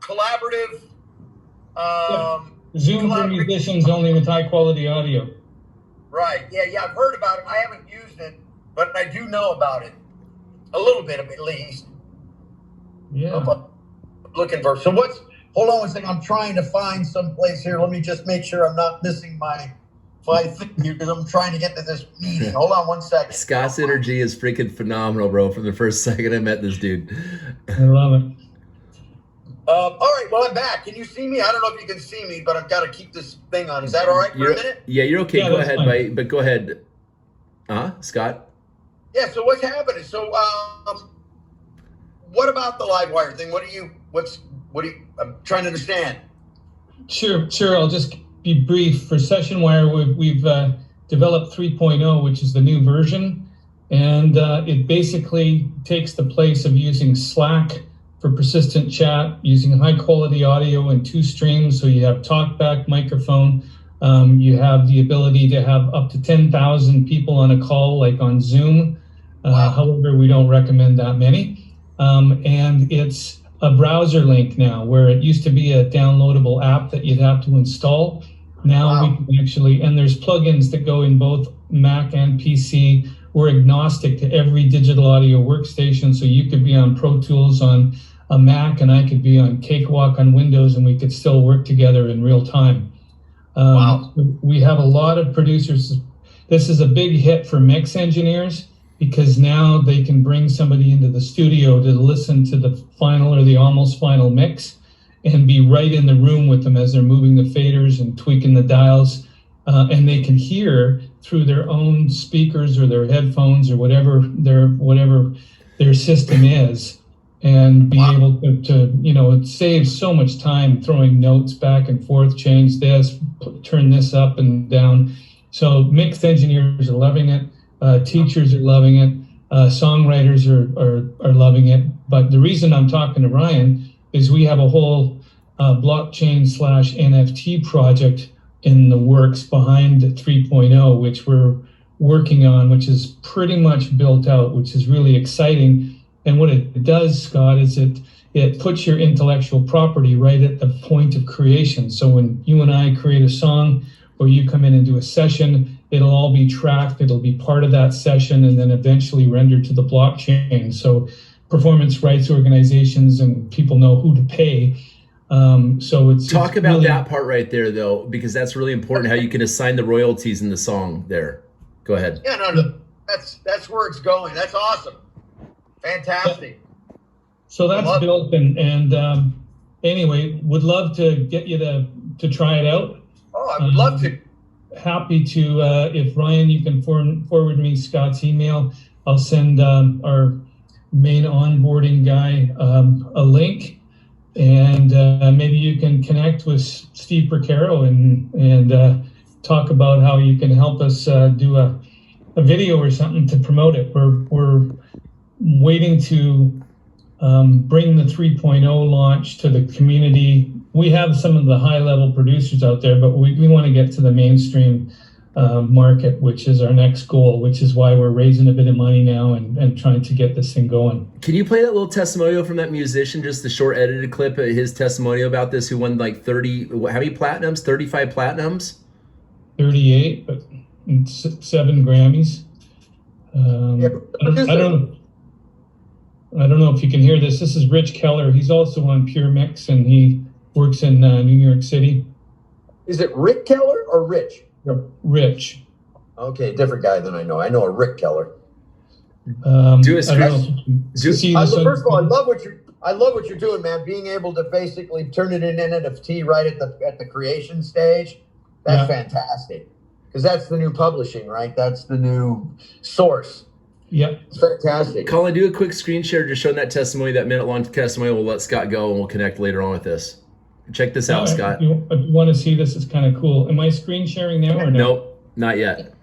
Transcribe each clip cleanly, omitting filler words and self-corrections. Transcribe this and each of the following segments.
collaborative. Zoom for musicians only with high quality audio. Right. Yeah. I've heard about it. I haven't used it, but I do know about it. A little bit of it, at least. Yeah. I'm looking for. So what's? Hold on one second. I'm trying to find some place here. Let me just make sure I'm not missing my thing here because I'm trying to get to this meeting. Hold on one second. Scott's energy is freaking phenomenal, bro. From the first second I met this dude. I love it. All right, well, I'm back. Can you see me? I don't know if you can see me, but I've got to keep this thing on. Is that all right for a minute? Yeah, you're okay. Yeah, go ahead, fine. but go ahead. Scott? Yeah, so what's happening? So what about the Livewire thing? I'm trying to understand. Sure. I'll just be brief. For Sessionwire, we've developed 3.0, which is the new version. And it basically takes the place of using Slack for persistent chat, using high quality audio in 2 streams. So you have talkback, microphone. You have the ability to have up to 10,000 people on a call, like on Zoom. Wow. However, we don't recommend that many. And it's a browser link now, where it used to be a downloadable app that you'd have to install. Now we can actually, and there's plugins that go in both Mac and PC. We're agnostic to every digital audio workstation, so you could be on Pro Tools on a Mac and I could be on Cakewalk on Windows, and we could still work together in real time. Wow. We have a lot of producers. This is a big hit for mix engineers because now they can bring somebody into the studio to listen to the final or the almost final mix and be right in the room with them as they're moving the faders and tweaking the dials. And they can hear through their own speakers or their headphones or whatever their system is, and be able to it saves so much time throwing notes back and forth, change this, turn this up and down. So mixed engineers are loving it, teachers are loving it, songwriters are loving it. But the reason I'm talking to Ryan is we have a whole blockchain/NFT project in the works behind 3.0, which we're working on, which is pretty much built out, which is really exciting. And what it does, Scott, is it puts your intellectual property right at the point of creation. So when you and I create a song or you come in and do a session, it'll all be tracked, it'll be part of that session, and then eventually rendered to the blockchain. So performance rights organizations and people know who to pay. So it's Talk about really, that part right there, though, because that's really important, how you can assign the royalties in the song there. Go ahead. Yeah, no, that's where it's going. That's awesome. Fantastic. So that's built, and anyway, would love to get you to try it out. Oh, I would love to. Happy to, if Ryan, you can forward me Scott's email. I'll send our main onboarding guy a link. And maybe you can connect with Steve Percaro and talk about how you can help us do a video or something to promote it. We're waiting to bring the 3.0 launch to the community. We have some of the high-level producers out there, but we want to get to the mainstream market, which is our next goal, which is why we're raising a bit of money now and trying to get this thing going. Can you play that little testimonial from that musician, just the short edited clip of his testimonial about this, who won like 30, how many platinums? 35 platinums? 38, but 7 Grammys. I don't know if you can hear this. This is Rich Keller. He's also on Pure Mix, and he works in New York City. Is it Rick Keller or Rich? Rich. Okay, different guy than I know. I know a Rick Keller. First of all, I love what you're doing, man. Being able to basically turn it into NFT right at the creation stage. That's fantastic. Because that's the new publishing, right? That's the new source. Yep. It's fantastic. Colin, do a quick screen share just showing that testimony, that minute-long testimony. We'll let Scott go, and we'll connect later on with this. Check this out, Scott. If you want to see this, it's kind of cool. Am I screen sharing now or no? Nope, not yet.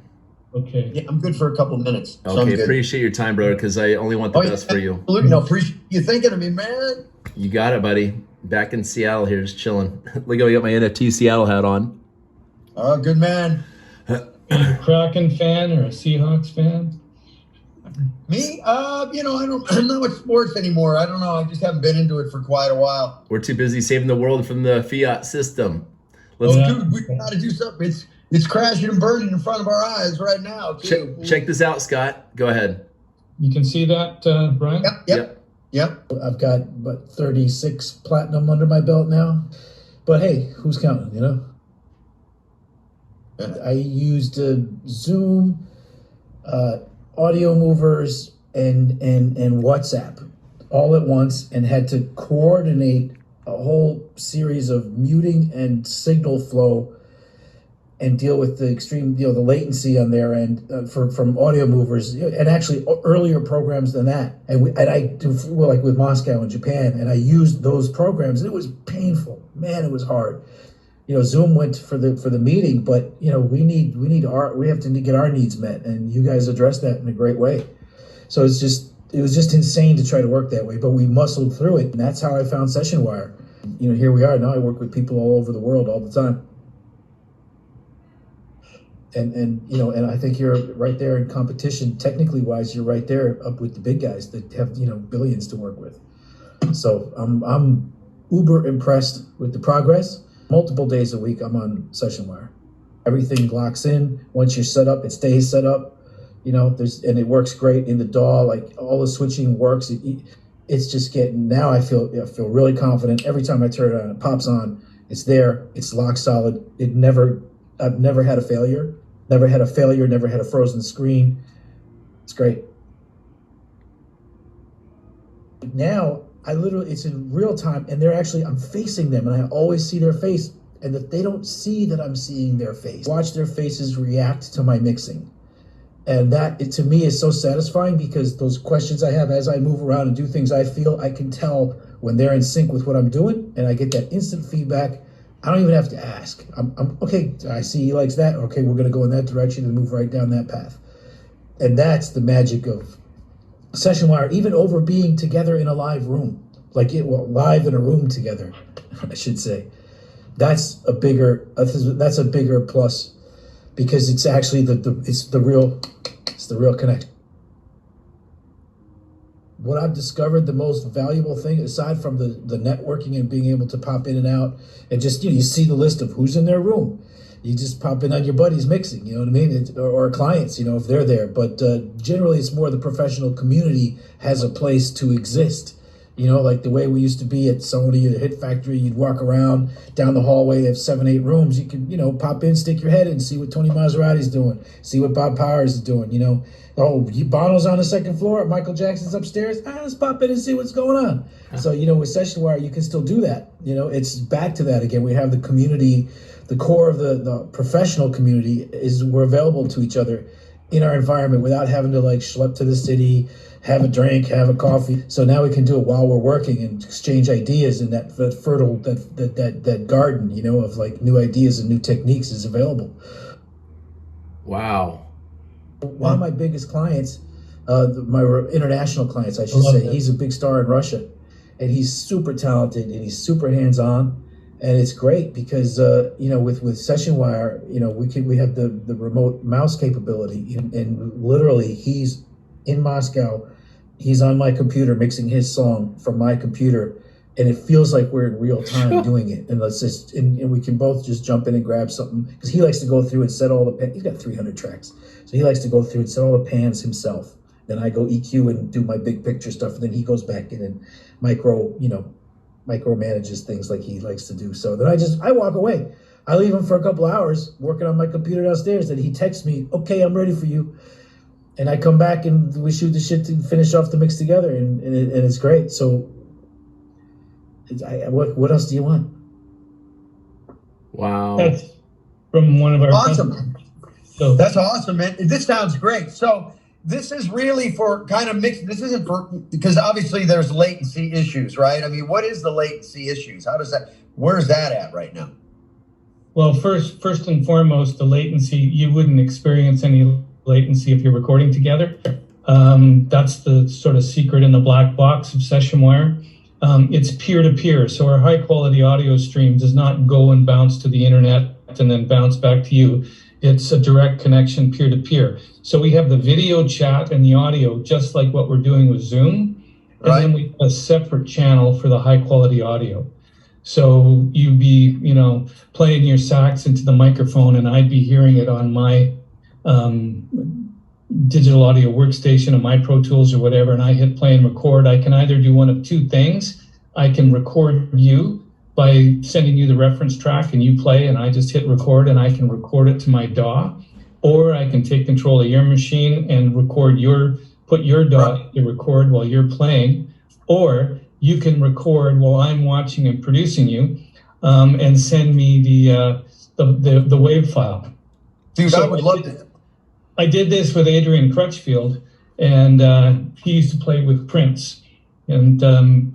Okay. Yeah, I'm good for a couple minutes. Okay, appreciate your time, brother, because I only want the best for you. Absolutely. No, appreciate you thinking of me, man. You got it, buddy. Back in Seattle here, just chilling. Look, I got my NFT Seattle hat on. Oh, good man. Are you a Kraken fan or a Seahawks fan? Me, I'm not with sports anymore. I don't know. I just haven't been into it for quite a while. We're too busy saving the world from the fiat system. Dude, we got to do something. It's crashing and burning in front of our eyes right now, too. Check this out, Scott. Go ahead. You can see that, Brian? Yep. I've got about 36 platinum under my belt now. But hey, who's counting, you know? I used Zoom, audio movers, and WhatsApp all at once, and had to coordinate a whole series of muting and signal flow and deal with the extreme, the latency on their end from audio movers, and actually earlier programs than that. And I do like with Moscow and Japan, and I used those programs, and it was painful. Man, it was hard. Zoom went for the meeting, but we have to get our needs met, and you guys addressed that in a great way. So it was just insane to try to work that way, but we muscled through it, and that's how I found Sessionwire. Here we are now. I work with people all over the world all the time. And I think you're right there in competition, technically wise. You're right there up with the big guys that have billions to work with. So I'm uber impressed with the progress. Multiple days a week I'm on Sessionwire. Everything locks in. Once you're set up, it stays set up. And it works great in the DAW. Like all the switching works. It's just now I feel really confident. Every time I turn it on, it pops on. It's there. It's lock solid. I've never had a failure. Never had a frozen screen. It's great. Now, it's in real time, and I'm facing them, and I always see their face, and that they don't see that I'm seeing their face. Watch their faces react to my mixing. And that, to me, is so satisfying, because those questions I have as I move around and do things I feel, I can tell when they're in sync with what I'm doing, and I get that instant feedback. I don't even have to ask. I'm okay. I see he likes that. Okay, we're going to go in that direction and move right down that path. And that's the magic of Sessionwire, even over being together in a live room, live in a room together, I should say. That's a bigger plus, because it's actually the real connection. What I've discovered, the most valuable thing, aside from the networking and being able to pop in and out, and just, you see the list of who's in their room. You just pop in on your buddies mixing, you know what I mean? Or clients, if they're there. But generally, it's more the professional community has a place to exist. Like the way we used to be at Sony, the Hit Factory, you'd walk around down the hallway, they have 7, 8 rooms. You can, pop in, stick your head in, see what Tony Maserati's doing, see what Bob Powers is doing, Oh, Bono's on the second floor, Michael Jackson's upstairs. Let's pop in and see what's going on. So, with Sessionwire, you can still do that. It's back to that again. We have the community, the core of the professional community we're available to each other in our environment without having to schlep to the city, have a drink, have a coffee. So now we can do it while we're working and exchange ideas, and that fertile, that garden, of new ideas and new techniques is available. Wow. One of my biggest clients, my international clients, I should say, he's a big star in Russia, and he's super talented and he's super hands-on, and it's great because with Sessionwire, we have the remote mouse capability, and literally he's in Moscow, he's on my computer mixing his song from my computer, and it feels like we're in real time doing it. And and we can both just jump in and grab something, because he likes to go through and set all the he's got 300 tracks. So he likes to go through and set all the pans himself. Then I go EQ and do my big picture stuff. And then he goes back in and micromanages things like he likes to do. So then I walk away. I leave him for a couple hours working on my computer downstairs. Then he texts me, okay, I'm ready for you. And I come back and we shoot the shit to finish off the mix together. And it's great. So what else do you want? Wow. That's from one of our awesome. So that's awesome, man. This sounds great. So this is really for kind of mixed. This isn't for, because obviously there's latency issues, right? I mean, what is the latency issues? Where's that at right now? Well, first and foremost, the latency, you wouldn't experience any latency if you're recording together. That's the sort of secret in the black box of Sessionwire. It's peer-to-peer, so our high-quality audio stream does not go and bounce to the internet and then bounce back to you. It's a direct connection peer-to-peer. So we have the video chat and the audio, just like what we're doing with Zoom. And Right. then we have a separate channel for the high quality audio. So you'd be, playing your sax into the microphone, and I'd be hearing it on my digital audio workstation of my Pro Tools or whatever, and I hit play and record. I can either do one of two things. I can record you by sending you the reference track and you play, and I just hit record and I can record it to my DAW, or I can take control of your machine and put your DAW to record while you're playing, or you can record while I'm watching and producing you, and send me the WAV file. Dude, so I would love to. I did this with Adrian Crutchfield, and he used to play with Prince. And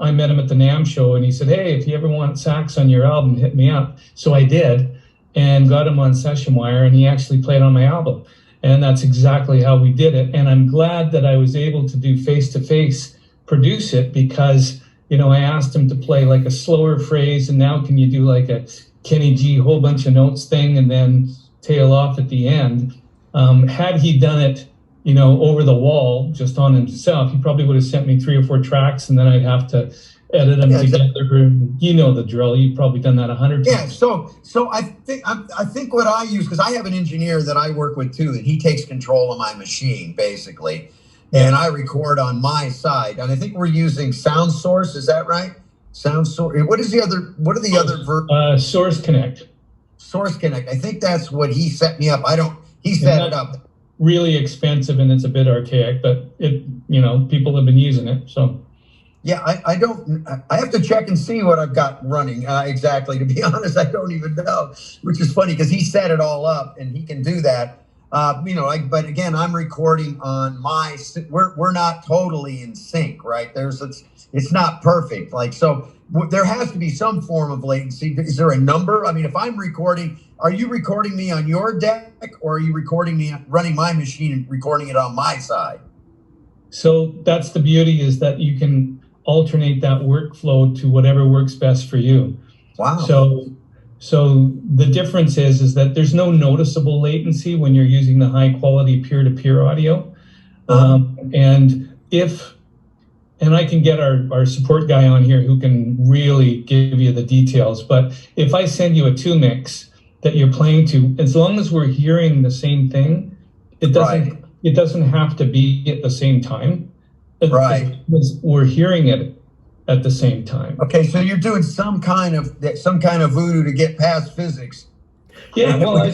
I met him at the NAMM show, and he said, hey, if you ever want sax on your album, hit me up. So I did, and got him on Sessionwire, and he actually played on my album. And that's exactly how we did it. And I'm glad that I was able to do face-to-face produce it, because, I asked him to play like a slower phrase, and now can you do like a Kenny G whole bunch of notes thing and then tail off at the end? Had he done it, over the wall, just on himself, he probably would have sent me 3 or 4 tracks, and then I'd have to edit them together. You know the drill. You've probably done that 100 times. Yeah. So I think what I use, because I have an engineer that I work with too, and he takes control of my machine basically, and I record on my side. And I think we're using Sound Source. Is that right? Sound Source. What are the other versions? Source Connect. Source Connect. I think that's what he set me up. He set it up. Really expensive, and it's a bit archaic, but people have been using it. So yeah, I have to check and see what I've got running exactly. To be honest, I don't even know, which is funny because he set it all up and he can do that. But again, I'm recording on my. We're not totally in sync, right? It's not perfect. There has to be some form of latency. Is there a number? I mean, if I'm recording, are you recording me on your deck, or are you recording me running my machine and recording it on my side? So that's the beauty, is that you can alternate that workflow to whatever works best for you. Wow. So the difference is that there's no noticeable latency when you're using the high quality peer-to-peer audio. And I can get our support guy on here who can really give you the details. But if I send you a 2 mix that you're playing to, as long as we're hearing the same thing, it doesn't have to be at the same time. Right. We're hearing it at the same time. Okay, so you're doing some kind of voodoo to get past physics. Yeah, well,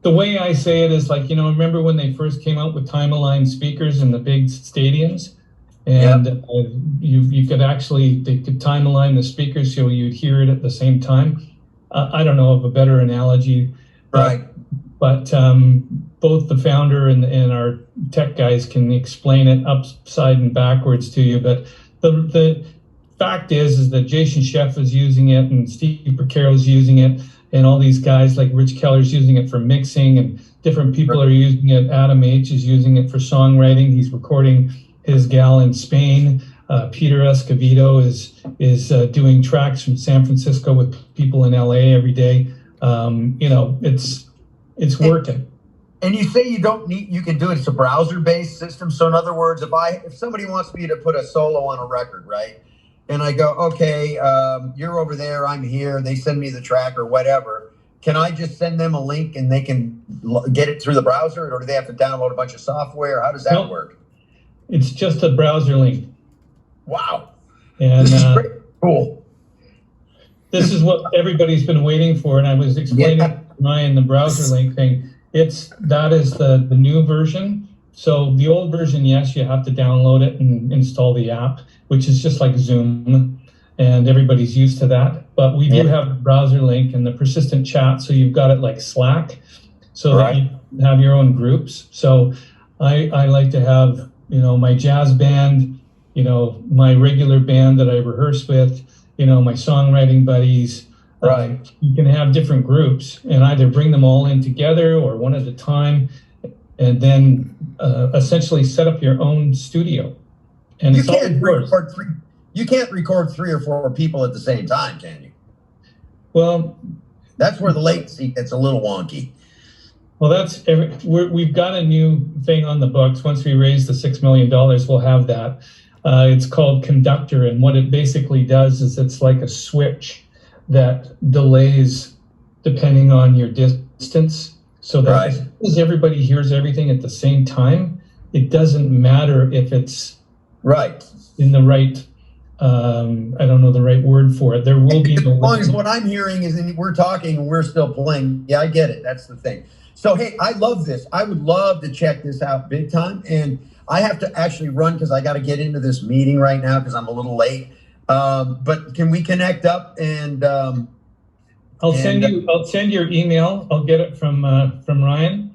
the way I say it is remember when they first came out with time-aligned speakers in the big stadiums? And you could they could time align the speakers so you'd hear it at the same time. I don't know of a better analogy, right? But both the founder and our tech guys can explain it upside and backwards to you. But the fact is that Jason Sheff is using it, and Steve Percaro is using it, and all these guys like Rich Keller's using it for mixing, and different people are using it. Adam H is using it for songwriting. He's recording his gal in Spain. Peter Escovedo is doing tracks from San Francisco with people in LA every day. It's working. And you say you can do it. It's a browser-based system. So in other words, if somebody wants me to put a solo on a record, right? And I go, okay, you're over there, I'm here. They send me the track or whatever. Can I just send them a link and they can get it through the browser, or do they have to download a bunch of software? How does that work? It's just a browser link. Wow. And this is pretty cool. This is what everybody's been waiting for. And I was explaining to Ryan the browser link thing. That is the new version. So the old version, yes, you have to download it and install the app, which is just like Zoom, and everybody's used to that. But we do have the browser link and the persistent chat. So you've got it like Slack, so that you have your own groups. So I like to have, my jazz band, my regular band that I rehearse with, my songwriting buddies. You can have different groups and either bring them all in together or one at a time, and then essentially set up your own studio. And you can't record 3 or 4 people at the same time, can you? Well, that's where the latency gets a little wonky. Well, we've got a new thing on the books. Once we raise the $6 million, we'll have that. It's called Conductor, and what it basically does is it's like a switch that delays depending on your distance, so that as soon as everybody hears everything at the same time, it doesn't matter if it's in the right, I don't know the right word for it. There will be no. As long as what I'm hearing is we're talking and we're still playing. Yeah, I get it. That's the thing. So, hey, I love this. I would love to check this out big time. And I have to actually run because I got to get into this meeting right now because I'm a little late. But can we connect up and I'll send your email. I'll get it from Ryan.